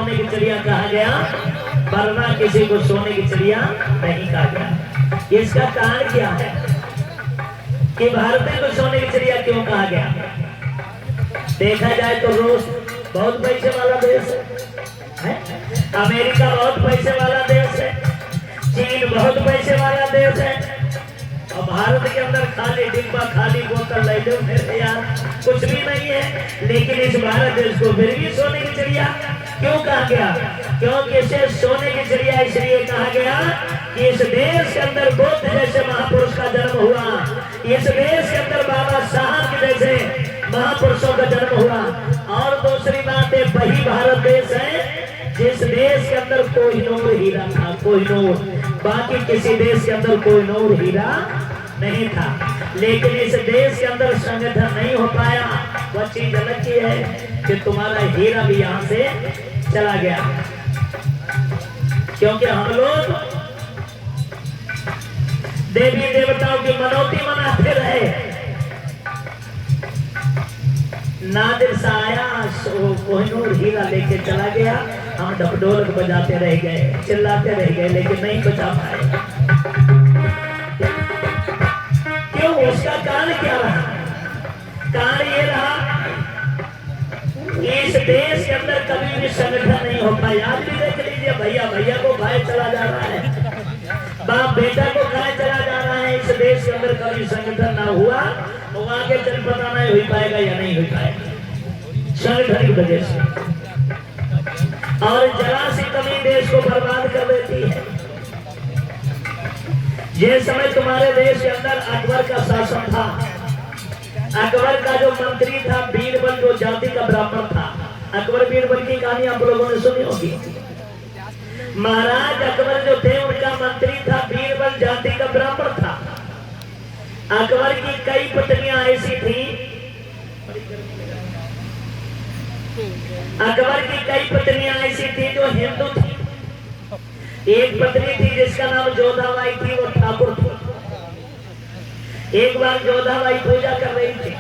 सोने की चिड़िया कहा गया, वरना किसी को सोने की चिड़िया नहीं कहा गया। इसका कारण क्या है कि भारतीय को सोने की चिड़िया क्यों कहा गया? देखा जाए तो रूस बहुत पैसे वाला देश है, अमेरिका बहुत पैसे वाला देश है, चीन बहुत पैसे वाला देश है, और भारत के अंदर खाली डिब्बा खाली बोतल ले लो मेरे यार, कुछ भी नहीं है। लेकिन इस भारत देश को फिर भी सोने की चिड़िया क्यों कहा गया? क्योंकि इसे सोने की चिड़िया इसलिए कहा गया कि इस देश के अंदर बुद्ध जैसे महापुरुष का जन्म हुआ, इस देश के अंदर बाबा साहब के जैसे महापुरुषों का जन्म हुआ। और दूसरी बात है, वही भारत देश है जिस देश के अंदर कोहिनूर हीरा था, कोहिनूर, बाकी किसी देश के अंदर कोहिनूर हीरा नहीं था। लेकिन इस देश के अंदर संगठन नहीं हो पाया। वह चीज अलग की है कि तुम्हारा हीरा भी यहाँ से चला गया, क्योंकि हम लोग देवी देवताओं की मनौती मनाते रहे। नादिर सा आया, कोहिनूर हीरा लेके चला गया, हम ढपढोलक बजाते रह गए, चिल्लाते रह गए, लेकिन नहीं बचा पाए। क्यों? उसका कारण क्या रहा? कारण ये रहा कि इस देश के अंदर कभी भी संगठन नहीं हो पाया। आज भी देख लीजिए, भैया भैया को खाए चला जा रहा है, बाप बेटा को खाए चला जा रहा है। इस देश के अंदर कभी संगठन ना हुआ तो आगे चल पता नहीं हो पाएगा या नहीं हो पाएगा, संगठन की वजह से। और जरा सी कमी देश को बर्बाद कर देती है। ये समय तुम्हारे देश के अंदर अकबर का शासन था। अकबर का जो मंत्री था बीरबल, जो जाति का ब्राह्मण था। अकबर बीरबल की कहानी आप लोगों ने सुनी होगी। महाराज अकबर जो थे उनका मंत्री था बीरबल, जाति का ब्राह्मण था। अकबर की कई पत्नियां ऐसी थी, अकबर की कई पत्नियां ऐसी थी जो हिंदू थी। एक पत्नी थी जिसका नाम जोधाबाई थी, वो ठाकुर थी। एक बार जोधाबाई पूजा कर रही थी,